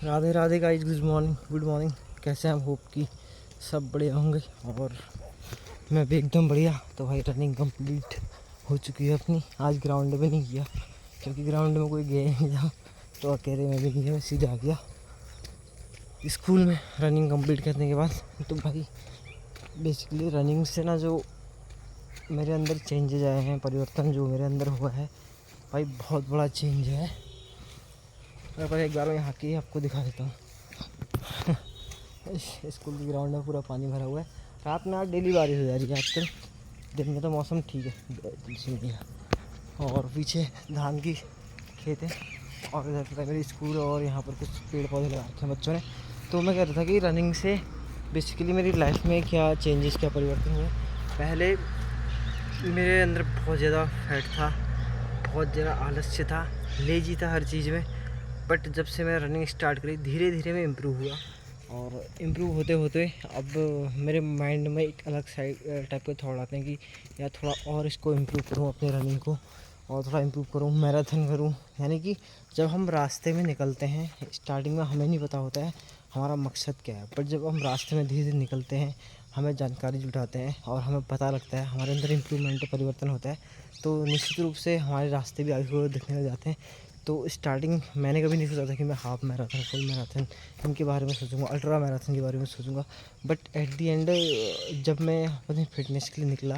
Radhe Radhe guys, good morning. कैसे हैं आप? होप कि सब बढ़िया होंगे और मैं भी एकदम बढ़िया। तो भाई रनिंग कंप्लीट हो चुकी है अपनी। आज ग्राउंड में नहीं किया क्योंकि ग्राउंड में कोई गया नहीं था, तो अकेले में भी नहीं गया, सीधा आ गया स्कूल में रनिंग कंप्लीट करने के बाद। तो भाई बेसिकली रनिंग से ना जो मेरे अंदर चेंजेज आए हैं, परिवर्तन जो मेरे अंदर हुआ है भाई, बहुत बड़ा चेंज है। मैं पर एक बार यहाँ की आपको दिखा देता हूँ। स्कूल के ग्राउंड में पूरा पानी भरा हुआ है। रात में आज डेली बारिश हो जा रही है आजकल। दिन में तो मौसम ठीक है, और पीछे धान की खेत है और इधर प्राइमरी स्कूल और यहाँ पर कुछ पेड़ पौधे लगा रखे हैं बच्चों ने। तो मैं कह रहा था कि रनिंग से बेसिकली मेरी लाइफ में क्या चेंजेस, क्या परिवर्तन हुए। पहले मेरे अंदर बहुत ज़्यादा फैट था, बहुत ज़्यादा आलस्य था, लेजी था हर चीज़ में। बट जब से मैं रनिंग स्टार्ट करी, धीरे धीरे मैं इम्प्रूव हुआ और इम्प्रूव होते होते अब मेरे माइंड में एक अलग साइड टाइप के थॉट आते हैं कि यार थोड़ा और इसको इम्प्रूव करूँ, अपने रनिंग को और थोड़ा इम्प्रूव करूँ, मैराथन करूँ। यानी कि जब हम रास्ते में निकलते हैं, स्टार्टिंग में हमें नहीं पता होता है हमारा मकसद क्या है, बट जब हम रास्ते में धीरे धीरे निकलते हैं, हमें जानकारी जुटाते हैं और हमें पता लगता है, हमारे अंदर इम्प्रूवमेंट, परिवर्तन होता है, तो निश्चित रूप से हमारे रास्ते भी आगे को दिखने लग जाते हैं। तो स्टार्टिंग मैंने कभी नहीं सोचा था कि मैं हाफ मैराथन, फुल मैराथन इनके बारे में सोचूंगा, अल्ट्रा मैराथन के बारे में सोचूंगा। बट एट दी एंड जब मैं अपनी फिटनेस के लिए निकला,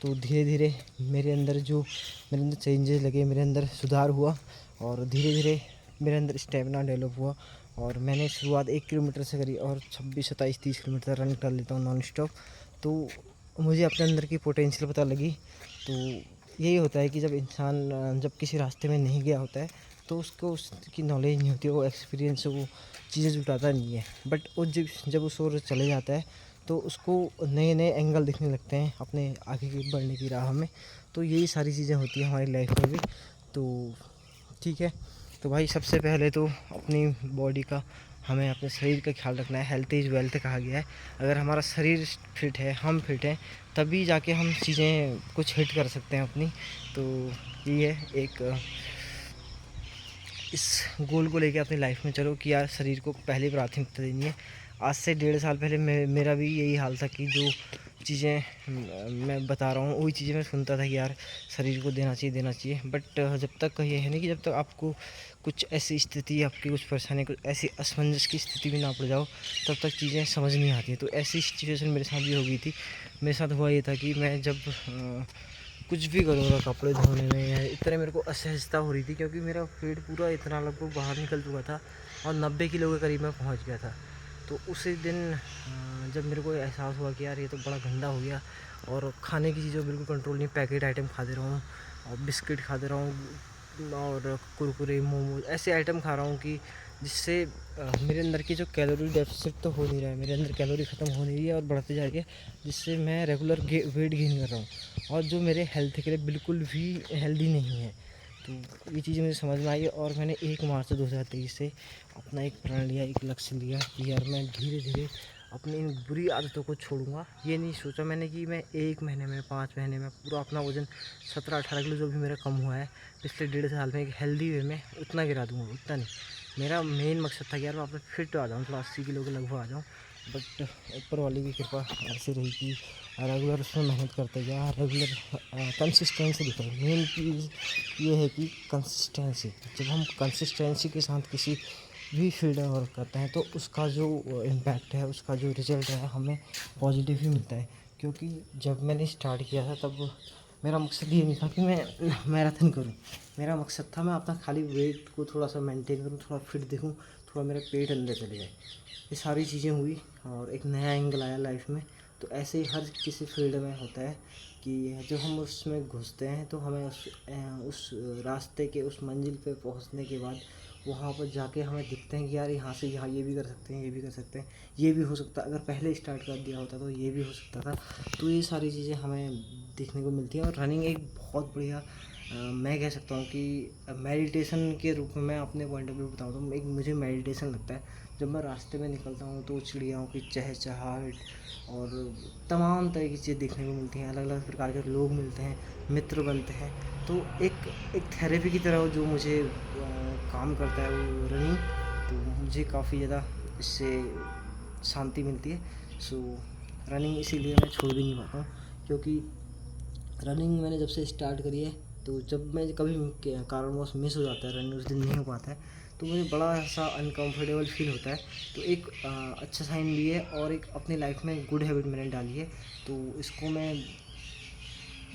तो धीरे धीरे मेरे अंदर चेंजेस लगे, मेरे अंदर सुधार हुआ और धीरे धीरे मेरे अंदर स्टेमिना डेवलप हुआ। और मैंने शुरुआत 1 किलोमीटर से करी और 26, 27, 30 किलोमीटर रन कर लेता हूँ नॉन स्टॉप। तो मुझे अपने अंदर की पोटेंशियल पता लगी। तो यही होता है कि जब इंसान जब किसी रास्ते में नहीं गया होता है तो उसको उसकी नॉलेज नहीं होती, वो एक्सपीरियंस, वो चीज़ें जुटाता नहीं है। बट वो जब उस ओर चले जाता है तो उसको नए नए एंगल दिखने लगते हैं अपने आगे की बढ़ने की राह में। तो यही सारी चीज़ें होती हैं हमारी लाइफ में भी। तो ठीक है, तो भाई सबसे पहले तो अपनी बॉडी का, हमें अपने शरीर का ख्याल रखना है। हेल्थ इज़ वेल्थ कहा गया है। अगर हमारा शरीर फिट है, हम फिट हैं, तभी जाके हम चीज़ें कुछ हिट कर सकते हैं अपनी। तो ये है एक इस गोल को लेके अपनी लाइफ में चलो कि यार शरीर को पहले प्राथमिकता देनी है। आज से 1.5 साल पहले मेरा भी यही हाल था कि जो चीज़ें मैं बता रहा हूँ वही चीज़ें मैं सुनता था कि यार शरीर को देना चाहिए। बट जब तक ये है नहीं कि जब तक आपको कुछ ऐसी स्थिति, आपकी कुछ परेशानी, कुछ ऐसी असमंजस की स्थिति में ना पड़ जाओ, तब तक चीज़ें समझ नहीं आती। तो ऐसी सिचुएशन मेरे साथ भी हो गई थी। मेरे साथ हुआ ये था कि मैं जब कुछ भी करूँगा कपड़े धोने में या इतना, मेरे को असहजता हो रही थी क्योंकि मेरा पेट पूरा इतना लगभग बाहर निकल चुका था और 90 किलो के करीब मैं पहुँच गया था। तो उसी दिन जब मेरे को एहसास हुआ कि यार ये तो बड़ा गंदा हो गया और खाने की चीज़ों बिल्कुल कंट्रोल नहीं, पैकेट आइटम खा दे रहा हूँ और बिस्किट खा दे रहा हूँ और कुरकुरे, मोमोज, ऐसे आइटम खा रहा हूँ कि जिससे मेरे अंदर की जो कैलोरी डेफिसिट तो हो नहीं रहा है, मेरे अंदर कैलोरी ख़त्म हो नहीं रही है और बढ़ती जा रही है, जिससे मैं रेगुलर वेट गेन कर रहा हूँ और जो मेरे हेल्थ के लिए बिल्कुल भी हेल्दी नहीं है। तो ये चीज़ मुझे समझ में आई और मैंने 1 मार्च 2023 से अपना एक प्रण लिया, एक लक्ष्य लिया कि यार मैं धीरे धीरे अपनी इन बुरी आदतों को छोड़ूंगा। ये नहीं सोचा मैंने कि मैं 1 महीने में, 5 महीने में पूरा अपना वज़न 17-18 किलो जो भी मेरा कम हुआ है पिछले 1.5 साल में, एक हेल्दी वे में उतना गिरा दूँगा, उतना नहीं। मेरा मेन मकसद था कि यार मैं अपने फिट आ जाऊँ, थोड़ा 80 किलो के लगभग आ जाऊँ। बट ऊपर वाले की कृपा ऐसी रही कि रेगुलर उसमें मेहनत करते गया, रेगुलर कंसिस्टेंसी दिखाई। मेन चीज़ ये है कि कंसिस्टेंसी, जब हम कंसिस्टेंसी के साथ किसी भी फील्ड में वर्क करते हैं तो उसका जो इम्पैक्ट है, उसका जो रिज़ल्ट है, हमें पॉजिटिव ही मिलता है। क्योंकि जब मैंने स्टार्ट किया था तब मेरा मकसद ये नहीं था कि मैं मैराथन करूं। मेरा मकसद था मैं अपना खाली वेट को थोड़ा सा मेंटेन करूं, थोड़ा फिट दिखूं, थोड़ा मेरा पेट अंदर चले जाए। ये सारी चीज़ें हुई और एक नया एंगल आया लाइफ में। तो ऐसे ही हर किसी फील्ड में होता है कि जब हम उसमें घुसते हैं तो हमें उस रास्ते के, उस मंजिल पे पहुंचने के बाद वहाँ पर जाके हमें दिखते हैं कि यार यहाँ से यहाँ ये भी कर सकते हैं, ये भी कर सकते हैं, ये भी हो सकता है। अगर पहले स्टार्ट कर दिया होता तो ये भी हो सकता था। तो ये सारी चीज़ें हमें देखने को मिलती हैं और रनिंग एक बहुत बढ़िया, मैं कह सकता हूँ कि मेडिटेशन के रूप में मैं अपने पॉइंट ऑफ व्यू बताऊँ तो एक मुझे मेडिटेशन लगता है। जब मैं रास्ते में निकलता हूँ तो चिड़ियाओं की चहचहाहट और तमाम तरह की चीज़ें देखने को मिलती हैं, अलग अलग प्रकार के लोग मिलते हैं, मित्र बनते हैं। तो एक थेरेपी की तरह जो मुझे काम करता है वो रनिंग। तो मुझे काफ़ी ज़्यादा इससे शांति मिलती है। सो रनिंग इसीलिए मैं छोड़ भी नहीं पाता हूँ, क्योंकि रनिंग मैंने जब से स्टार्ट करी है, तो जब मैं कभी कारणवश मिस हो जाता है, रनिंग उस दिन नहीं हो पाता है, तो मुझे बड़ा सा अनकंफर्टेबल फील होता है। तो एक अच्छा साइन भी है, और एक अपनी लाइफ में गुड हैबिट मैंने डाली है, तो इसको मैं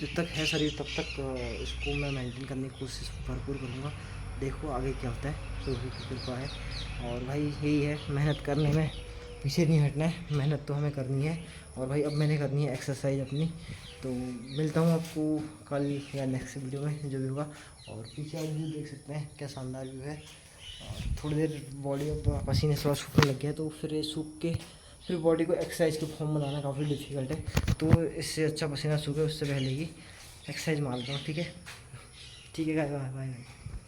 जब तक है शरीर तब तक इसको मैं मेंटेन करने की कोशिश भरपूर करूँगा। देखो आगे क्या होता है, प्रभु की कृपा है। और भाई यही है, मेहनत करने में पीछे नहीं हटना है, मेहनत तो हमें करनी है। और भाई अब मैंने करनी है एक्सरसाइज अपनी। तो मिलता हूँ आपको कल या नेक्स्ट वीडियो में, जो भी होगा। और पीछे आप व्यू देख सकते हैं, क्या शानदार व्यू है। थोड़ी देर बॉडी अब पसीने से सूखने लग गया है, तो फिर ये सूख के फिर बॉडी को एक्सरसाइज के फॉर्म बनाना काफ़ी डिफिकल्ट है। तो इससे अच्छा पसीना सूखे उससे पहले ही एक्सरसाइज मारता हूँ। ठीक है, ठीक है, बाय बाय बाय।